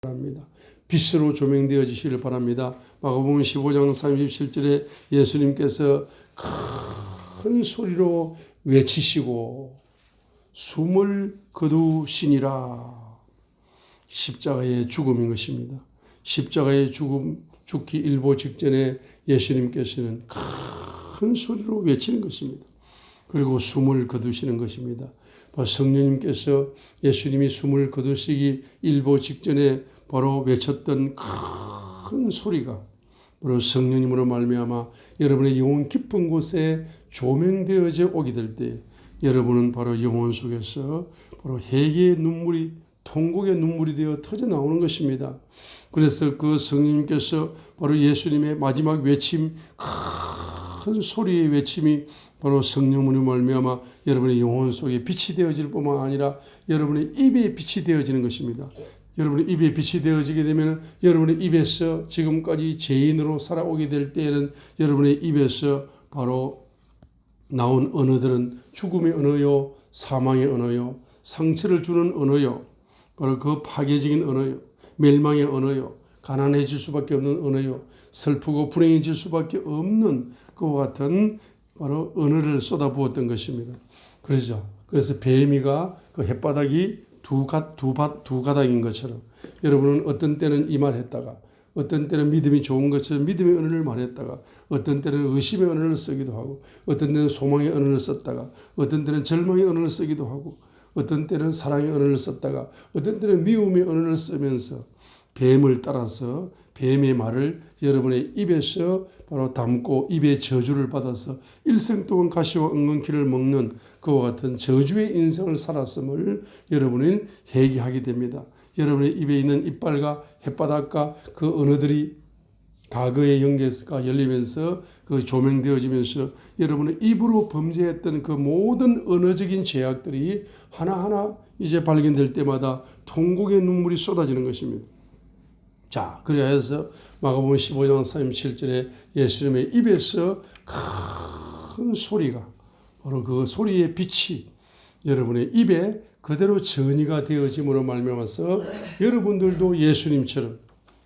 바랍니다. 빛으로 조명되어지시길 바랍니다. 마가복음 15장 37절에 예수님께서 큰 소리로 외치시고 숨을 거두시니라. 십자가의 죽음인 것입니다. 십자가의 죽기 일보 직전에 예수님께서는 큰 소리로 외치는 것입니다. 그리고 숨을 거두시는 것입니다. 성령님께서 예수님이 숨을 거두시기 일보 직전에 바로 외쳤던 큰 소리가 바로 성령님으로 말미암아 여러분의 영혼 깊은 곳에 조명되어져 오게 될 때 여러분은 바로 영혼 속에서 바로 회개의 눈물이 통곡의 눈물이 되어 터져 나오는 것입니다. 그래서 그 성령님께서 바로 예수님의 마지막 외침, 큰 소리의 외침이 바로 성령으로 말미암아 여러분의 영혼 속에 빛이 되어질 뿐만 아니라 여러분의 입에 빛이 되어지는 것입니다. 여러분의 입에 빛이 되어지게 되면 여러분의 입에서 지금까지 죄인으로 살아오게 될 때에는 여러분의 입에서 바로 나온 언어들은 죽음의 언어요, 사망의 언어요, 상처를 주는 언어요, 바로 그 파괴적인 언어요, 멸망의 언어요, 가난해질 수밖에 없는 언어요, 슬프고 불행해질 수밖에 없는 그와 같은 바로 언어를 쏟아부었던 것입니다. 그래서 뱀이가 그 햇바닥이 두 가닥인 것처럼 여러분은 어떤 때는 이 말 했다가 어떤 때는 믿음이 좋은 것처럼 믿음의 언어를 말했다가 어떤 때는 의심의 언어를 쓰기도 하고 어떤 때는 소망의 언어를 썼다가 어떤 때는 절망의 언어를 쓰기도 하고 어떤 때는 사랑의 언어를 썼다가 어떤 때는 미움의 언어를 쓰면서 뱀을 따라서 뱀의 말을 여러분의 입에서 바로 담고 입의 저주를 받아서 일생 동안 가시와 엉겅퀴를 먹는 그와 같은 저주의 인생을 살았음을 여러분은 회개하게 됩니다. 여러분의 입에 있는 이빨과 햇바닥과 그 언어들이 과거의 연계가 열리면서 그 조명되어지면서 여러분의 입으로 범죄했던 그 모든 언어적인 죄악들이 하나하나 이제 발견될 때마다 통곡의 눈물이 쏟아지는 것입니다. 자, 그래야 해서 마가복음 15장 37절에 예수님의 입에서 큰 소리가 바로 그 소리의 빛이 여러분의 입에 그대로 전이가 되어짐으로 말미암아서 여러분들도 예수님처럼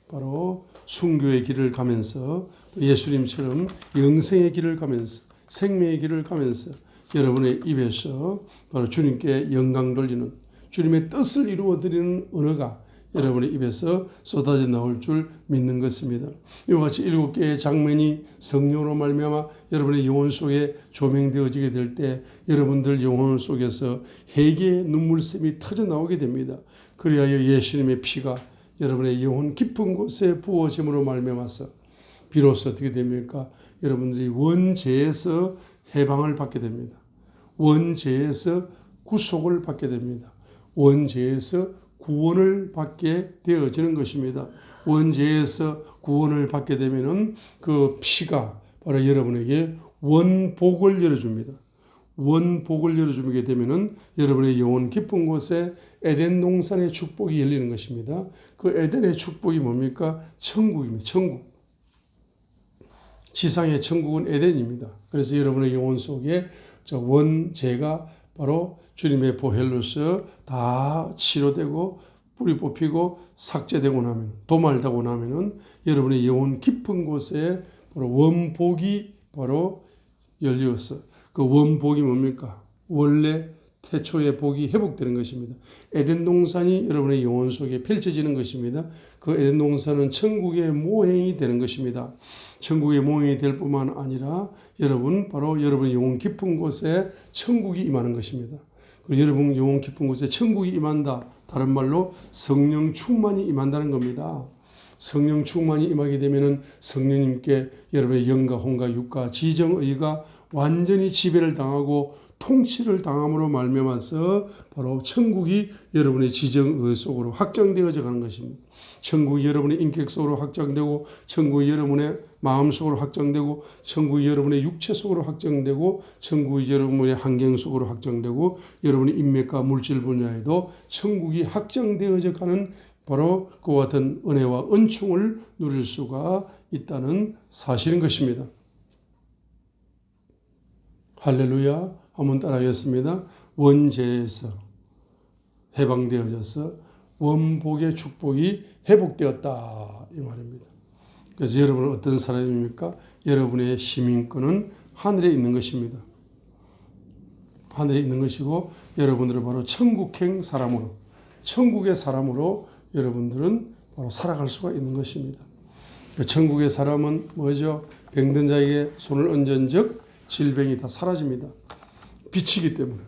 바로 순교의 길을 가면서 예수님처럼 영생의 길을 가면서 생명의 길을 가면서 여러분의 입에서 바로 주님께 영광 돌리는 주님의 뜻을 이루어 드리는 언어가 여러분의 입에서 쏟아져 나올 줄 믿는 것입니다. 이와 같이 7개의 장면이 성령으로 말미암아 여러분의 영혼 속에 조명되어지게 될 때 여러분들 영혼 속에서 회개의 눈물샘이 터져 나오게 됩니다. 그리하여 예수님의 피가 여러분의 영혼 깊은 곳에 부어짐으로 말미암아서 비로소 어떻게 됩니까? 여러분들이 원죄에서 해방을 받게 됩니다. 원죄에서 구속을 받게 됩니다. 원죄에서 구원을 받게 되어지는 것입니다. 원죄에서 구원을 받게 되면은 그 피가 바로 여러분에게 원복을 열어줍니다. 원복을 열어주게 되면은 여러분의 영혼 깊은 곳에 에덴 동산의 축복이 열리는 것입니다. 그 에덴의 축복이 뭡니까? 천국입니다. 천국. 지상의 천국은 에덴입니다. 그래서 여러분의 영혼 속에 저 원죄가 바로 주님의 보혈로서 다 치료되고 뿌리 뽑히고 삭제되고 나면 도말되고 나면은 여러분의 영혼 깊은 곳에 바로 원복이 바로 열려서 그 원복이 뭡니까? 원래 태초의 복이 회복되는 것입니다. 에덴 동산이 여러분의 영혼 속에 펼쳐지는 것입니다. 그 에덴 동산은 천국의 모형이 되는 것입니다. 천국의 모형이 될 뿐만 아니라 여러분 바로 여러분의 영혼 깊은 곳에 천국이 임하는 것입니다. 그리고 여러분 영혼 깊은 곳에 천국이 임한다. 다른 말로 성령 충만이 임한다는 겁니다. 성령 충만이 임하게 되면은 성령님께 여러분의 영과 혼과 육과 지정의가 완전히 지배를 당하고 통치를 당함으로 말미암아서 바로 천국이 여러분의 지정의 속으로 확장되어져 가는 것입니다. 천국이 여러분의 인격 속으로 확장되고 천국이 여러분의 마음 속으로 확장되고 천국이 여러분의 육체 속으로 확장되고 천국이 여러분의 환경 속으로 확장되고 여러분의 인맥과 물질 분야에도 천국이 확장되어져 가는 바로 그와 같은 은혜와 은총을 누릴 수가 있다는 사실인 것입니다. 할렐루야. 한번 따라하겠습니다. 원죄에서 해방되어져서 원복의 축복이 회복되었다 이 말입니다. 그래서 여러분은 어떤 사람입니까? 여러분의 시민권은 하늘에 있는 것입니다. 하늘에 있는 것이고 여러분들은 바로 천국행 사람으로, 천국의 사람으로 여러분들은 바로 살아갈 수가 있는 것입니다. 천국의 사람은 뭐죠? 병든 자에게 손을 얹은 즉 질병이 다 사라집니다. 빛이기 때문에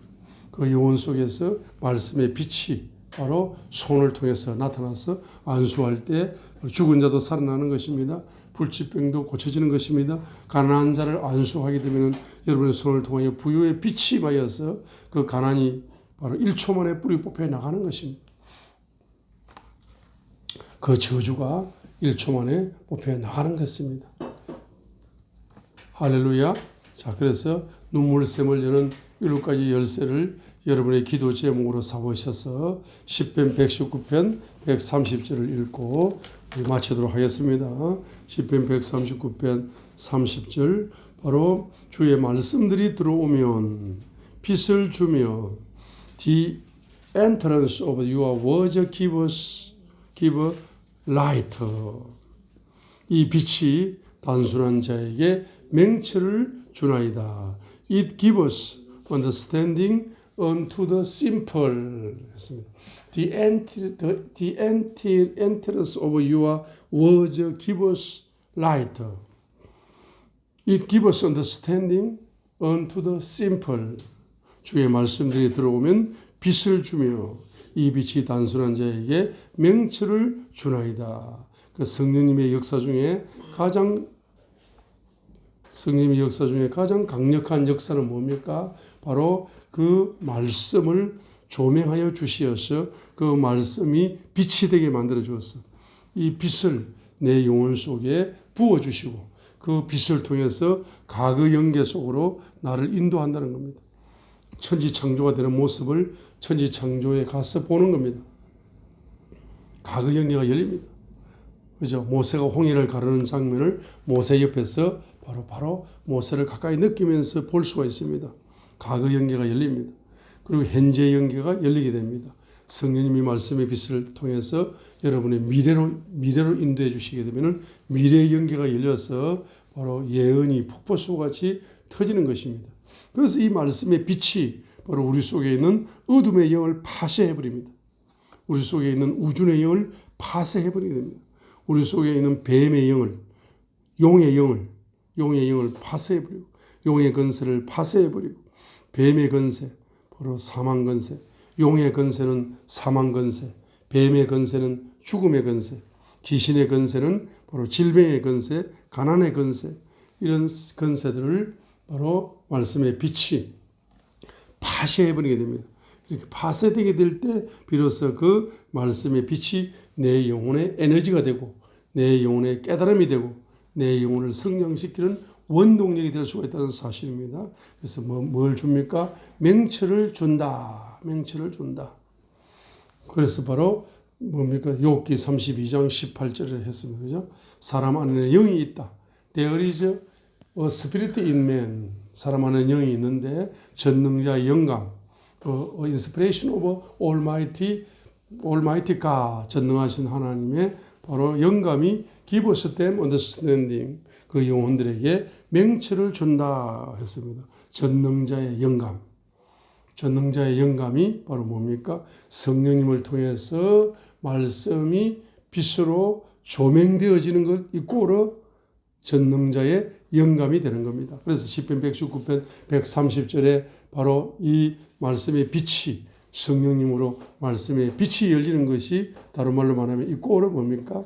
그 영혼 속에서 말씀의 빛이 바로 손을 통해서 나타나서 안수할 때 죽은 자도 살아나는 것입니다. 불치병도 고쳐지는 것입니다. 가난한 자를 안수하게 되면 여러분의 손을 통하여 부유의 빛이 임하여서 그 가난이 바로 1초 만에 뿌리 뽑혀 나가는 것입니다. 그 저주가 1초 만에 뽑혀 나가는 것입니다. 할렐루야. 자, 그래서 눈물샘을 여는 7가지 열쇠를 여러분의 기도 제목으로 삼으셔서 10편 119편 130절을 읽고 마치도록 하겠습니다. 10편 139편 30절 바로 주의 말씀들이 들어오면 빛을 주며 The entrance of your words give light. 이 빛이 단순한 자에게 맹철을 주나이다. It gives understanding unto the simple. 했습니다. The entrance of your words gives light. It gives understanding unto the simple. 주의 말씀들이 들어오면 빛을 주며 이 빛이 단순한 자에게 맹철을 주나이다. 그 성령님의 역사 중에 가장 강력한 역사는 뭡니까? 바로 그 말씀을 조명하여 주시어서 그 말씀이 빛이 되게 만들어 주었어. 이 빛을 내 영혼 속에 부어 주시고 그 빛을 통해서 과거 연계 속으로 나를 인도한다는 겁니다. 천지창조가 되는 모습을 천지창조에 가서 보는 겁니다. 과거 연계가 열립니다. 그죠? 모세가 홍해를 가르는 장면을 모세 옆에서 바로 모세를 가까이 느끼면서 볼 수가 있습니다. 과거 연계가 열립니다. 그리고 현재 연계가 열리게 됩니다. 성령님이 말씀의 빛을 통해서 여러분의 미래로 인도해 주시게 되면 미래의 연계가 열려서 바로 예언이 폭포수같이 터지는 것입니다. 그래서 이 말씀의 빛이 바로 우리 속에 있는 어둠의 영을 파쇄해버립니다. 우리 속에 있는 우준의 영을 파쇄해버리게 됩니다. 우리 속에 있는 뱀의 영을, 용의 영을 파쇄해버리고, 용의 건세를 파쇄해버리고, 뱀의 건세, 바로 사망 건세, 용의 건세는 사망 건세, 뱀의 건세는 죽음의 건세, 귀신의 건세는 바로 질병의 건세, 가난의 건세, 이런 건세들을 바로 말씀의 빛이 파쇄해버리게 됩니다. 이렇게 파쇄되게 될 때 비로소 그 말씀의 빛이 내 영혼의 에너지가 되고 내 영혼의 깨달음이 되고 내 영혼을 성장시키는 원동력이 될 수가 있다는 사실입니다. 그래서 뭘 줍니까? 맹철을 준다. 맹철을 준다. 그래서 바로 뭡니까? 욥기 32장 18절을 했습니다. 그죠? 사람 안에는 영이 있다. There is a spirit in man. 사람 안에는 영이 있는데 전능자의 영감, inspiration of Almighty God, 전능하신 하나님의 바로 영감이 give us them understanding, 그 영혼들에게 맹철을 준다 했습니다. 전능자의 영감. 전능자의 영감이 바로 뭡니까? 성령님을 통해서 말씀이 빛으로 조명되어지는 걸 이꼬르 전능자의 영감이 되는 겁니다. 그래서 시편 119편 130절에 바로 이 말씀의 빛이 성령님으로 말씀의 빛이 열리는 것이 다른 말로 말하면 이 꼴은 뭡니까?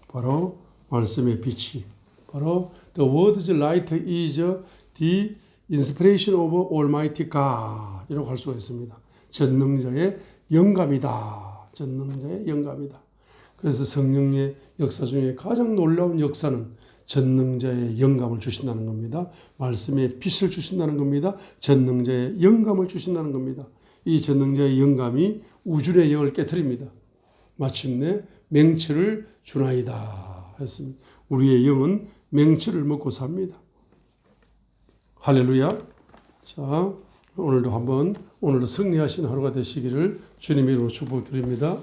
바로 말씀의 빛이 바로 the word's light is the inspiration of Almighty God 이라고 할 수가 있습니다. 전능자의 영감이다. 전능자의 영감이다. 그래서 성령의 역사 중에 가장 놀라운 역사는 전능자의 영감을 주신다는 겁니다. 말씀의 빛을 주신다는 겁니다. 전능자의 영감을 주신다는 겁니다. 이 전능자의 영감이 우주의 영을 깨트립니다. 마침내 맹철을 주나이다 했습니다. 우리의 영은 맹철을 먹고 삽니다. 할렐루야. 자, 오늘도 승리하신 하루가 되시기를 주님의 이름으로 축복드립니다.